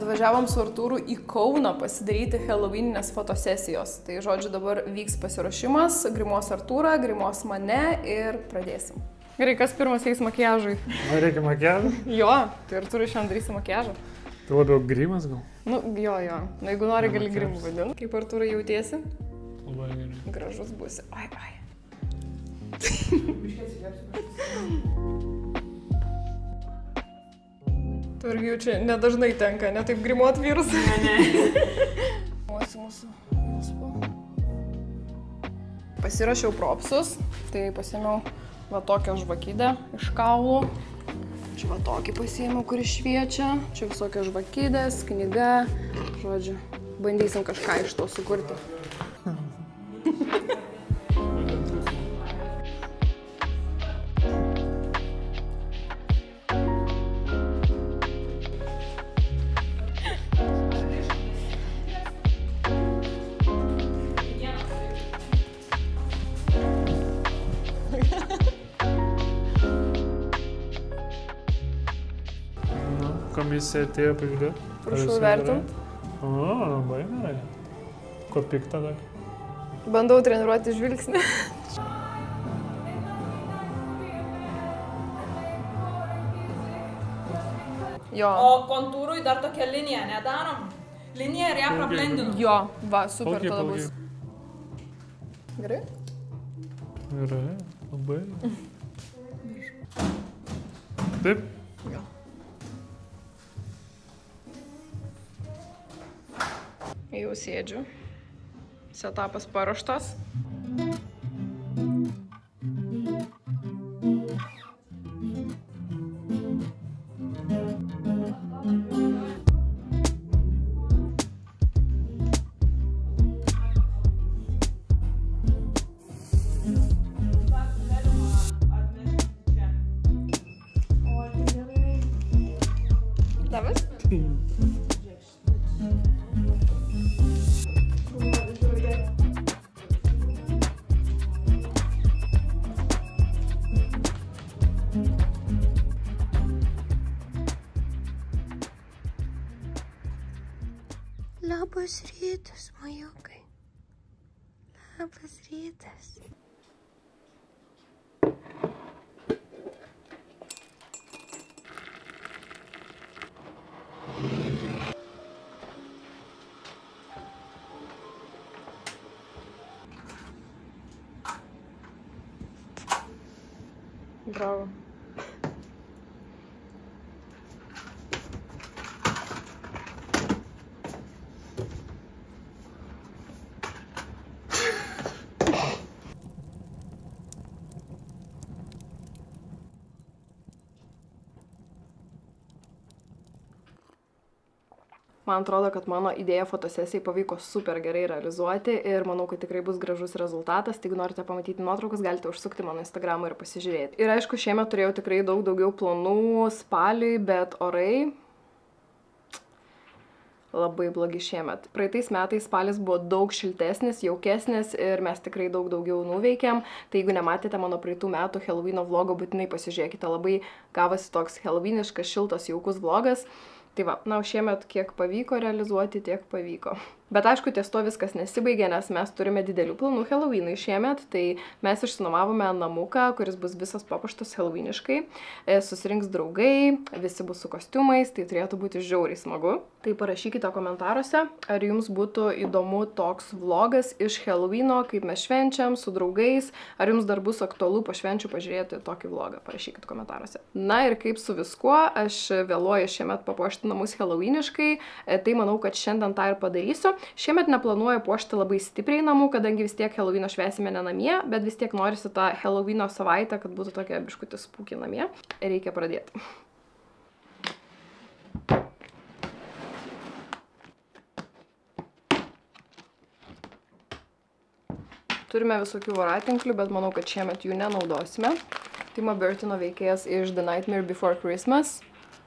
Atvažiavom su Artūru į Kauną pasidaryti Halloweeninės fotosesijos. Tai žodžiu dabar vyks pasiruošimas, grimos Artūrą, grimos mane ir pradėsim. Gerai, kas pirmas eis makiažui? Reikia makiažą? Jo, tai Artūrai šiandien darysi makiažą. Tai labiau grimas gal? Nu, jo. Nu, jeigu nori, gali grimų vadinti. Kaip Artūrai jautiesi? Labai gerai. Gražus būsi. Ai. Tu irgi jau čia nedažnai tenka, ne taip grimuot vyrus. Ne. Mūsų. Pasirašiau propsus, tai pasiėmiau va tokią žvakidę iš kaulų. Čia va tokį pasiėmiau, kuris šviečia. Čia visokios žvakidės, knyga. Žodžiu, bandysim kažką iš to sukurti. Komisija atėjo pažiūrėti. Prašau vertint. O, labai gerai. Ko pikta dar? Bandau treniruoti žvilgsnį. Jo. O kontūrui dar tokią liniją nedarom? Liniją ir ją prablendinu. Jo, va, super tada bus. Gerai? Gerai, labai. Taip? Jo. Jau sėdžiu. Setapas paruoštas. Labas? Labas rytas, majukai. Labas rytas. Bravo. Man atrodo, kad mano idėja fotosesijai pavyko super gerai realizuoti ir manau, kad tikrai bus gražus rezultatas. Tai jeigu norite pamatyti nuotraukas, galite užsukti mano Instagramą ir pasižiūrėti. Ir aišku, šiemet turėjau tikrai daug daugiau planų spaliui, bet orai labai blogi šiemet. Praeitais metais spalis buvo daug šiltesnis, jaukesnis ir mes tikrai daug daugiau nuveikėm. Tai jeigu nematėte mano praeitų metų Halloweeno vlogo, būtinai pasižiūrėkite. Labai gavosi toks halloweeniškas, šiltas, jaukus vlogas. Tai va, na, šiemet kiek pavyko realizuoti, tiek pavyko. Bet aišku, ties to viskas nesibaigė, nes mes turime didelių planų Halloweenui šiemet, tai mes išsinuomavome namuką, kuris bus visas papuoštas halloweeniškai. Susirinks draugai, visi bus su kostiumais, tai turėtų būti žiauriai smagu. Tai parašykite komentaruose, ar jums būtų įdomu toks vlogas iš Halloweeno, kaip mes švenčiam su draugais, ar jums dar bus aktualu po švenčių pažiūrėti tokį vlogą, parašykite komentaruose. Na ir kaip su viskuo, aš vėluoju šiemet papuošti namus halloweeniškai, tai manau, kad šiandien tą ir padarysiu. Šiemet neplanuoju puošti labai stipriai namų, kadangi vis tiek Halloweeno švęsime ne namie, bet vis tiek norisi tą Halloweeno savaitę, kad būtų tokia biškutį spūki namie. Reikia pradėti. Turime visokių voratinklių, bet manau, kad šiemet jų nenaudosime. Timo Burtono veikėjas iš The Nightmare Before Christmas.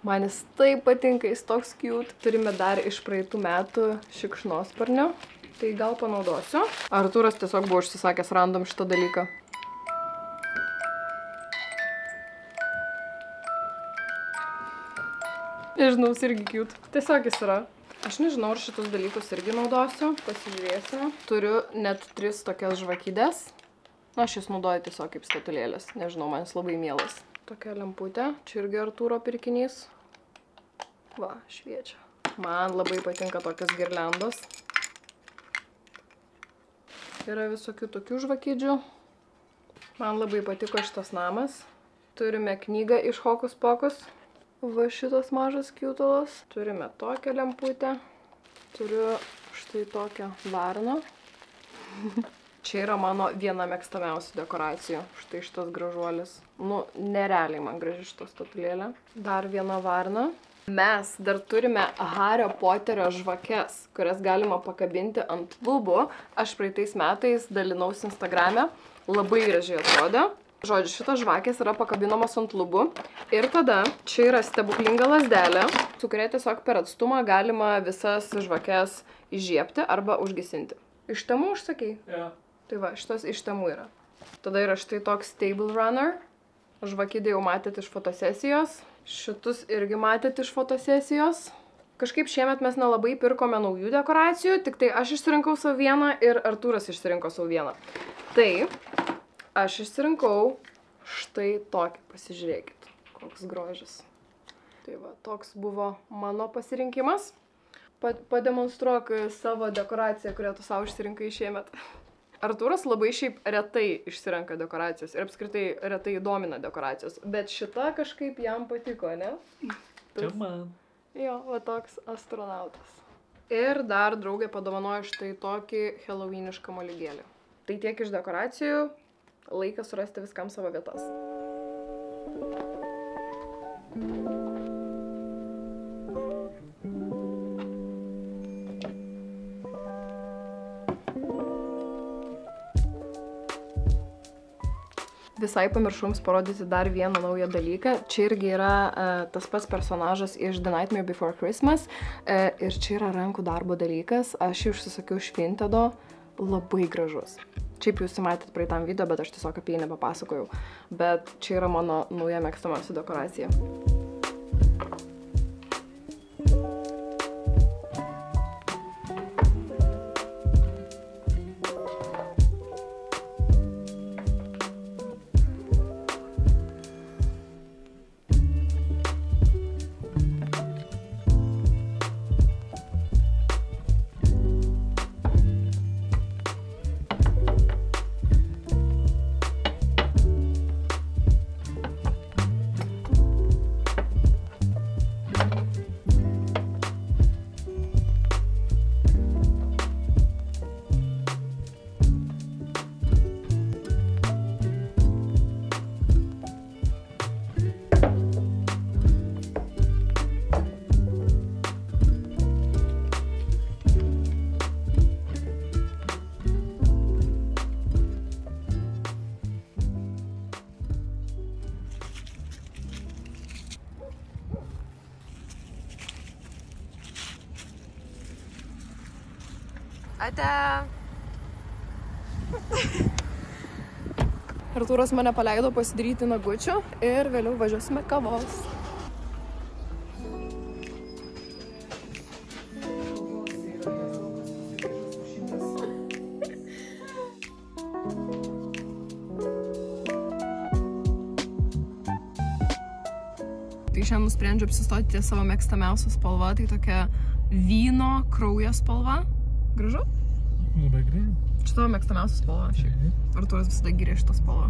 Man jis taip patinka, jis toks cute. Turime dar iš praeitų metų šikšnosparnio. Tai gal panaudosiu. Artūras tiesiog buvo užsisakęs random šitą dalyką. Nežinau, jis irgi cute. Tiesiog jis yra. Aš nežinau, ar šitus dalykus irgi naudosiu. Pasižiūrėsiu. Turiu net 3 tokias žvakydės. Na, aš jas naudoju tiesiog kaip statulėlės. Nežinau, man jis labai mielas. Tokia lemputė. Čia irgi Artūro pirkinys. Va, šviečia. Man labai patinka tokios girliandos. Yra visokių tokių žvakydžių. Man labai patiko šitas namas. Turime knygą iš Hokus Pokus. Va šitas mažas kiutalas. Turime tokią lemputę. Turiu štai tokią varną. Čia yra mano viena mėgstamiausių dekoracijų. Štai šitas gražuolis. Nu, nerealiai man graži šita statulėlė. Dar viena varna. Mes dar turime Hario Poterio žvakes, kurias galima pakabinti ant lubų. Aš praeitais metais dalinausi Instagrame. Labai gražiai atrodė. Žodžiu, šitos žvakės yra pakabinamos ant lubų. Ir tada čia yra stebuklinga lazdelė, su kuria tiesiog per atstumą galima visas žvakes įžiebti arba užgesinti. Iš temų užsakei? Ja. Tai va, šitos iš temų yra. Tada yra štai toks Table Runner. Žvakydį jau matėt iš fotosesijos. Šitus irgi matėt iš fotosesijos. Kažkaip šiemet mes nelabai pirkome naujų dekoracijų, tik tai aš išsirinkau savo vieną ir Artūras išsirinko savo vieną. Tai aš išsirinkau štai tokį, pasižiūrėkit, koks grožis. Tai va, toks buvo mano pasirinkimas. Pademonstruok savo dekoraciją, kurią tu savo išsirinkai šiemet. Artūras labai šiaip retai išsirenka dekoracijas ir apskritai retai domina dekoracijos, bet šita kažkaip jam patiko, ne? Čia man. Jo, va toks astronautas. Ir dar draugė padovanojo štai tokį helovynišką molygėlį. Tai tiek iš dekoracijų. Laikas surasti viskam savo vietas. Visai pamiršau jums parodyti dar vieną naują dalyką. Čia irgi yra tas pats personažas iš The Nightmare Before Christmas. Ir čia yra rankų darbo dalykas. Aš jį užsisakiau iš Vintedo. Labai gražus. Šiaip jūs matėt praeitam video, bet aš tiesiog apie jį nepapasakojau. Bet čia yra mano nauja mėgstamiausia dekoracija. Ate. Artūras mane paleido pasidaryti nagučių ir vėliau važiuosime kavos. Tai šiandien nusprendžiu apsistoti ties savo mėgstamiausią spalvą, tai tokia vyno kraujo spalva. Gražu? Labai gražu. Čia tavo mėgstamiausia spalva šiaip. Artūras visada gyrė šitą spalvą.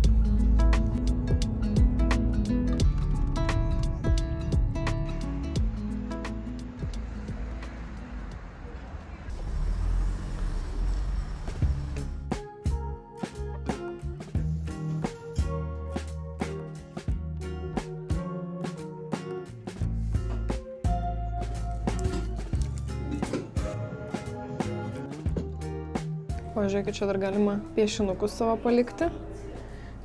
O žiūrėkit, čia dar galima piešinukus savo palikti.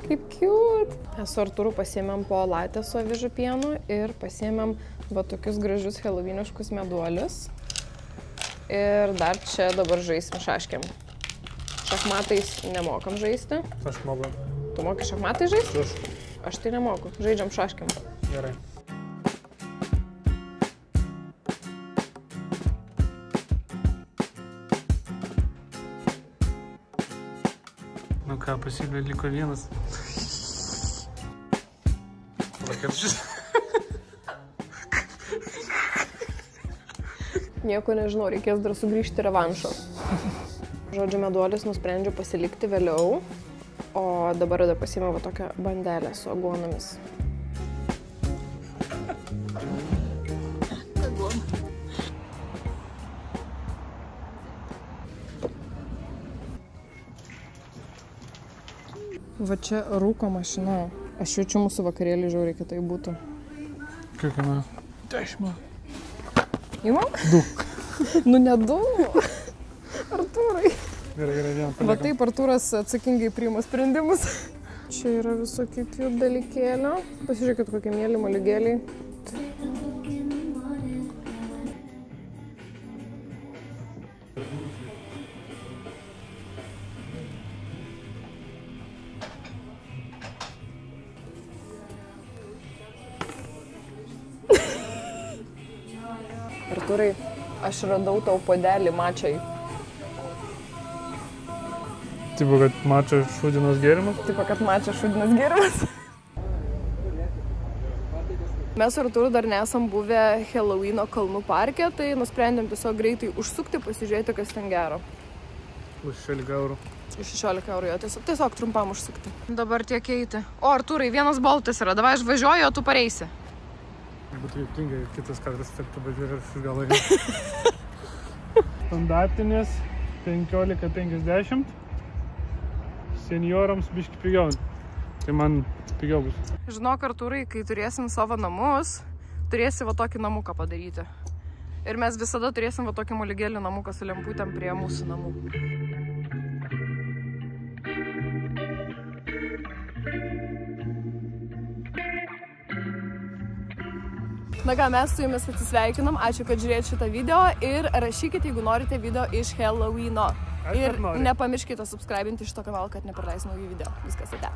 Kaip cute. Mes su Artūru pasiėmėm po latę su avižų pienu ir pasiėmėm va tokius gražius helovyniškus meduolius. Ir dar čia dabar žaisim šaškėm. Šachmatais nemokam žaisti. Aš moku. Tu moki šachmatais žaisti? Aš. Aš tai nemoku. Žaidžiam šaškėm. Gerai. ką, Pasilvė liko vienas. Plakėtušis. Nieko nežinau, reikės dar sugrįžti revanšo. Žodžiu, meduolis nusprendžiau pasilikti vėliau, o dabar dar pasiėmiau va tokią bandelę su aguonomis. Va čia rūko mašina. Aš jaučiu mūsų vakarėlį žiauriai kitaip būtų. Kiek kainuoja? 10. Įmok? 2. Nu ne 2. Artūrai. Gerai, vieną paliekam. Va taip Artūras atsakingai priima sprendimus. Čia yra visokių cute dalykėlių. Pasižiūrėkit, kokie mėly moliūgėliai. Artūrai, aš radau tau puodelį mačai. Tipo, kad mača šūdinas gėrimas? Tipo, kad mačia šūdinas gėrimas. Mes su Artūru dar nesam buvę Halloweeno kalnų parke, tai nusprendėm tiesiog greitai užsukti, pasižiūrėti, kas ten gero. Už 16 eurų. Už 16 eurų, jo, tiesiog trumpam užsukti. Dabar tiek eiti. O, Artūrai, vienas boltas yra, davai aš važiuoju, o tu pareisi. Jeigu tai juokingai, kitas kadras tektų važiuoti ir aš gal einu. Standartinis 15,50. Seniorams biški pigiau. Tai man pigiau bus. Žinok, Artūrai, kai turėsim savo namus, turėsi va tokį namuką padaryti. Ir mes visada turėsim va tokį moliūgėlių namuką su lemputėm prie mūsų namų. Na ką, mes su jumis atsisveikinam, ačiū, kad žiūrėjote šitą video ir rašykite, jeigu norite video iš Halloweeno. Ir nepamirškite subscribinti šito kanalo, kad nepraleis naujų video. Viskas ate.